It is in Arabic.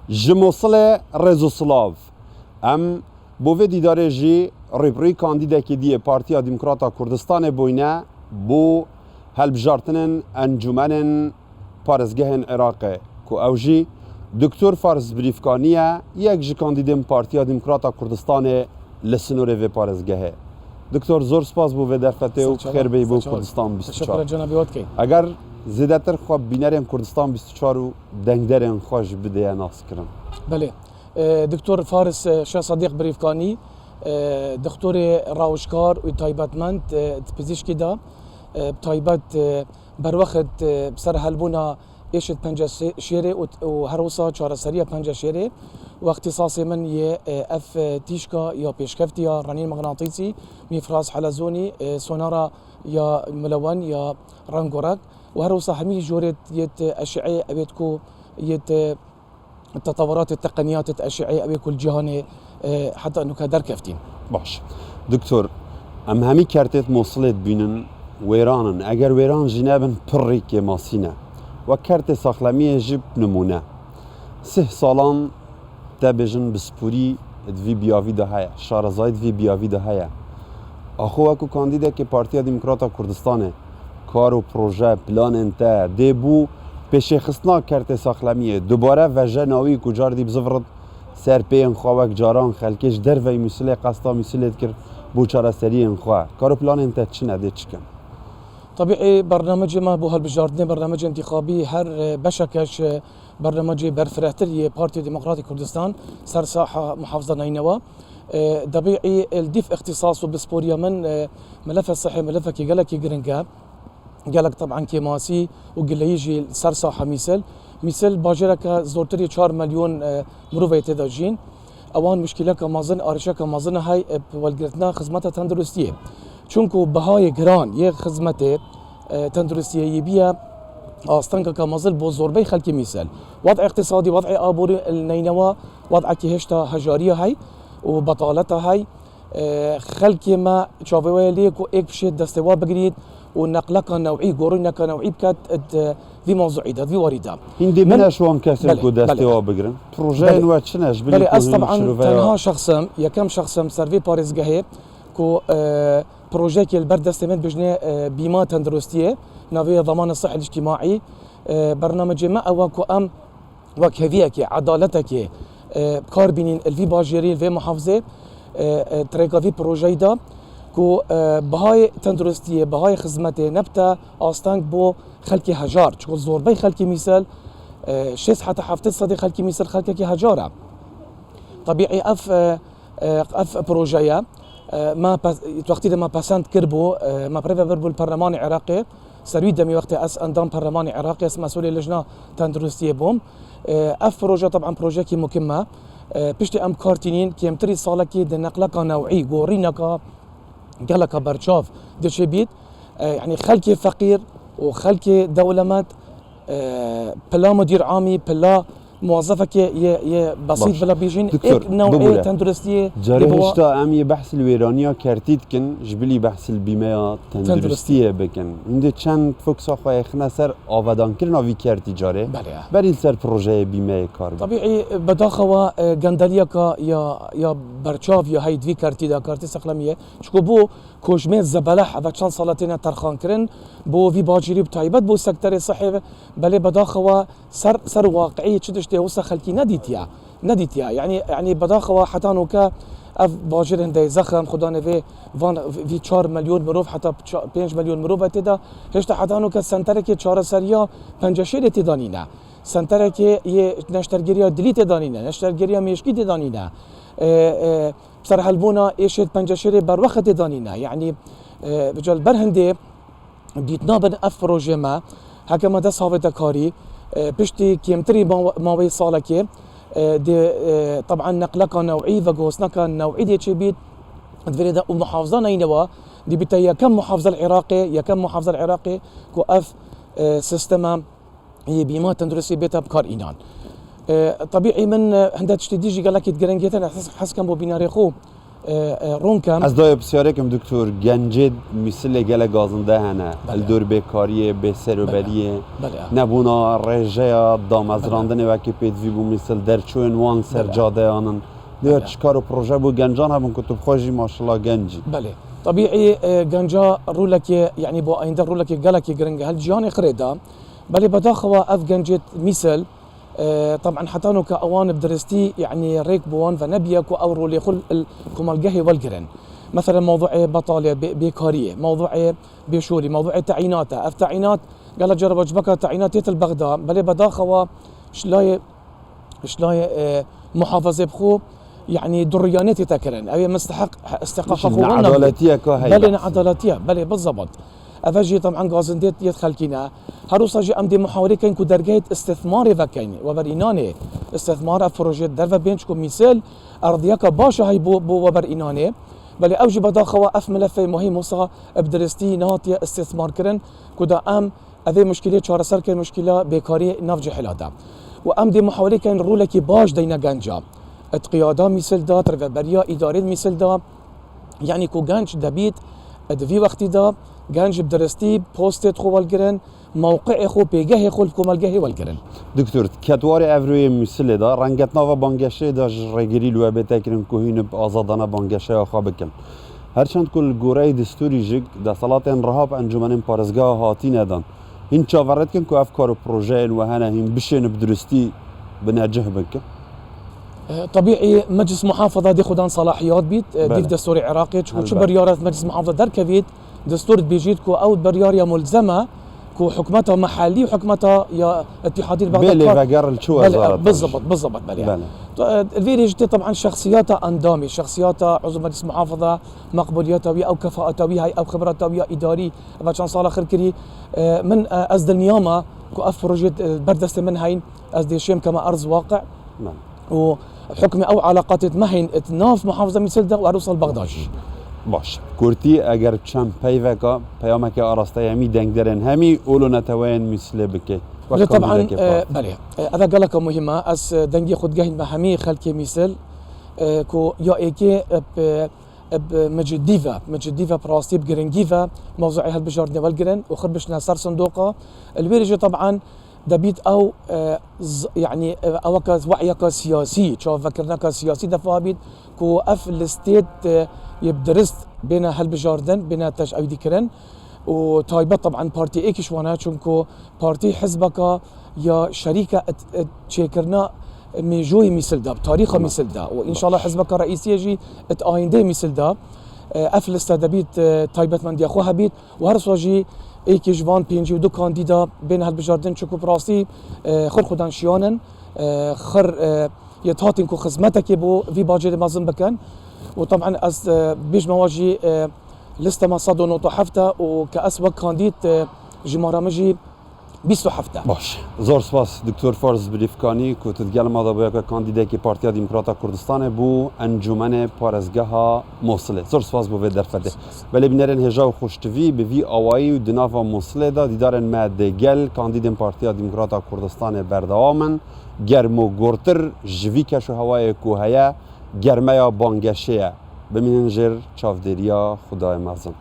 جموصله رزو سلاف ام بوفي دیداره جی ریپری کاندیده که دیه پارتیا دموکراتا کردستان بوینه بو هلبجارتنن انجمنن پارزگهن عراقه که او جی دکتر فارس بریفکانیه یک جی کاندیدم پارتیا دموکراتا کردستان لسنوره و پارزگهه دکتر زور سپاس بو و درفته و خیر بی بو کردستان 24 شکر جنابی واتکی اگر زیادتر خواب بینرین کردستان 24 و دنگدرین خوش بده ناس کرن بله دكتور فارس شاه صديق بريفكاني دكتور راوشكار وتايباتمنت بزيشكي دا بتايبات بروقت بسر هلبونا ايشت بنجا شيري وهروسا چارة سرية بنجا شيري واختصاصي من يه اف تيشكا يا بيشكفتي يا رنين مغناطيسي ميفراس حلزوني سونارا يا ملون يا رانغوراك وهروسا همي جوريت يت اشعي ابيتكو يت التطورات التقنيات الأشعية أبي كل جهاني حتى أنه كدر كفتين باش دكتور ام همي كارتت موصلت بينن ويرانن اگر ويران جنابن پري كي ماسينه وكارت ساخلامية جب نمونه 3 سالان تبجن بسپوري دوی بیاوی ده هيا شارزاي دوی بیاوی ده هيا اخو اكو كانديدا كي بارتيا ديمقراطا كردستان كارو بروجه بلان انت ديبو پیش خستنا کرده ساخلمیه دوباره وجه ناوی کجار دی بزفرد سر پین خواهک جاران خلکش در وی مسئله قصدا مسئله کر بوچاره سری خواه کارو پلان انت چی نده چکم طبيعي برنامج ما بو هالبجاردين برنامج انتخابي هر بشكش برنامج برفرهتري بارتي ديمقراطي كردستان سر ساحة محافظة نينوى طبيعي الديف اختصاصه بسبوريا من ملف الصحي ملف كي قالك جرينجا قالك طبعا كيماسي وقال لي يجي سر ساحه مثل باجرك زورتري 4 مليون مروفه تداجين اوان مشكله كمازن ارشا كمازن هاي والقرتنا خدمات تندرستيه چونكو بهاي جران يه خدمات تندرستيه يبيا استنك كمازل بو زوربي خلكي مثال وضع اقتصادي وضع ابوري النينوى وضع كيهشتا هجاريه هاي وبطالتها هاي خلكي ما تشافوي ليكو ايك بشي دستوا بقريد ونقلك نوعي قرنك نوعي بكات في موضوعي ده في وريده هندي من شلون كسر كو دستوا بقرن بروجين واتشناش بلي اس طبعا تنها شخصا يا كم شخصا سيرفي باريس جاهي كو بروجي كي البردستمنت بجني بيما تندرستيه نافيه ضمان الصحه الاجتماعي برنامج ما اوكو ام وكهفيك عدالتك كاربينين الفي باجيري الفي محافظه تريكا في بروجي ده كو بهاي تندرستيه بهاي خدمته نبته استانك بو خلكي هجار تشغل زور بي خلكي مثال شيس حتى حفتت صديق خلكي مثال خلكي هجاره طبيعي اف بروجيا ما وقت ما باسنت كربو ما بريفا بربو البرلمان العراقي سروي دمي وقت اس اندام برلمان عراقي اس مسؤول اللجنه تندرستيه بوم اف بروجا طبعا بروجا كي مكمه بشتي ام كارتينين كي امتري صالكي دنقلك نوعي غورينك قالك برشاف دشي بيت يعني خلكي فقير وخلكي دولمات بلا مدير عامي بلا موظفك يا بسيط بلا بيجين ايك نوعيه تندرستيه جاري هشتا ام بحث الويرانيه كارتيت كن جبلي بحث البيمايا تندرستيه بكن عندي چند فوكس اخويا خناسر آودان كرنا في كارتي جاري بري سر بروجي بيمايا كار طبيعي بداخوا غنداليكا يا برشاف يا هيد في كارتي دا كارتي سقلميه شكو بو كوجمه زبلح و چند سالتين ترخان كرن بو في باجيري بتايبت بو سكتري صحي بل بداخوا سر واقعي تشدشتي وسا خلكي نديتيا يعني بداخوا حتى نوكا اف باجر هندي زخم خدانه في 4 مليون مروف حتى 5 مليون مروف تدا هشتا حتى نوكا سنتركي 4 سريا 5 شير تدانينا سنتركي نشترگريا دلي تدانينا نشترگريا مشكي تدانينا بصر هلبونا ايشت 5 شير بر وقت تدانينا يعني بجال برهندي ديتنا بن اف بروجي ما هكما ده صافته كاري بشتي كيمتري ماوي صالكي دي طبعا نقلك نوعي وغوسنك نوعي دي تشبيت فريدا ومحافظه نينوى دي بتا كم محافظه العراقي كو اف سيستما هي بما تندرسي بيتا بكار اينان طبيعي من هندات تشتديجي قال لك يتقرنجيتن حس كان بو بيناري خو رونكم از دای بسیارکم دکتور گنجید مثل گل گازنده هنه الدور بیکاریه بسروبریه نبونا رژه دامزراندن و که پیدوی بو مثل در چون وان سرجاده آنن دیگر چکار و پروژه بو گنجان هم کتب خوشی ماشالله گنجی بله طبيعي جنجا رولك يعني بو ايندر رولك قالك جرنجا هل جياني خريدا بل بداخوا اف جنجت مثل طبعا حتى انه كاوان بدرستي يعني ريك بوان فنبيك او رولي خل القمالجهي والجرن مثلا موضوع بطاله بيكاريه موضوع بيشوري موضوع تعييناته اف تعيينات قال جرب وجبك تعيينات البغداد بل بداخوا شلاي محافظه بخو يعني دريانتي تكرن أبي مستحق استحقاق خو عدالتيه كهي بل عدالتيه بل بالضبط افجي طبعا غازنديت يدخل كينا هروسا جي امدي محاوري كاين كو درجه استثماري فكاين وبريناني استثمار بروجيت درفا بينشكو مثال ارضياك باشا هي بو وبريناني بل اوجي بداخوا اف ملفي مهم وصا بدرستي ناتيه استثمار كرن كودا ام هذه مشكله چارسر كاين مشكله بيكاري نافجي حلادا وامدي محاوري كاين رولكي باش دينا غانجا قياده مثل دا ترفبريا اداره مثل دا يعني كو غانج دبيت ادفي وقتي دا غانج بدرستي بوستت خو والجرن موقع خو بيجه خو الكمالجه والجرن دكتور كاتواري افروي مثل دا رنگت ناوا بانگشه دا رگری لو بتاكرن کوهین آزادانه بانگشه خو بکن هرچند کل گوره دستوری جگ دا صلاتن رهاب انجمن پارزگاه هاتین دان این چاورت کن کو افکار و پروژه و هنه هم بشین بدرستی بنجه بکن طبيعي مجلس محافظه دي خدان صلاحيات بيت ديف دستوري عراقي شو بريارات مجلس محافظه دركبيت دستور بيجيت كو او بريار يا ملزمه كو حكمتها محلي وحكمتها يا اتحاديه بغداد بيلي فقر الشو بالضبط بلي الفيري جدي طبعا شخصياتها اندامي شخصياتها عضو مجلس محافظه مقبولياتها ويا او كفاءتها ويا او خبراتها ويا اداري فشان صالح خركري من ازد النيامه كو اف بروجيت بردست من هين ازدي شيم كما ارز واقع وحكم او علاقات مهين اتناف محافظه مثل ده وعروس بغدادش باش كورتي اگر چم پیوکا پیامک آراسته همی دنگ درن همی اولو نتوين مثل بك طبعا بله هذا قال لك مهمه اس دنگي خود جهن همي خلكي مثل كو يا ايكي مجديفا براستي بجرنجيفا موضوعي هالبجار والجرن وخربش ناصر صندوقه الويرجي طبعا دبيت او يعني او وعيك سياسي شوف فكرنا سياسي دفابيت كو اف الستيت يبدرست بين هالبجاردن بين تاج او ديكرن وتايبت طبعا بارتي ايكش وانا چونكو بارتي حزبك يا شريكه تشيكرنا ميجوي مثل ده بتاريخه مثل ده وان شاء الله حزبك الرئيسي يجي اتايندي مثل ده اف الاستادبيت تايبت من دي اخوها بيت وهرسواجي ایکی جوان پنجی و دو کاندیدا بین هالبجاردن چکو براستی خور خودان شیانن خر يتهاتن كو خدمتك بو في باجي مازن بكن وطبعا از بيج مواجي لسته ما صادو نوتو حفته وكأسوأ كانديد جمارة مجي 20 حفته باش زور سپاس دکتر فارس بریفکانی که تدگل ما دابویا که کاندیده که پارتیا دموکراتا کردستان بو انجمن پارزگاه موصله زور سپاس بو در فرده ولی بنرن هجا و خوشتوی به وی آوایی و دنافا موصله دا دیدارن مدگل کاندید پارتیا دموکراتا کردستان بردوامن گرم و گرتر جوی کش و هوای کوهیا گرمه یا بانگشه بمینن جر چافدریا خدای مازن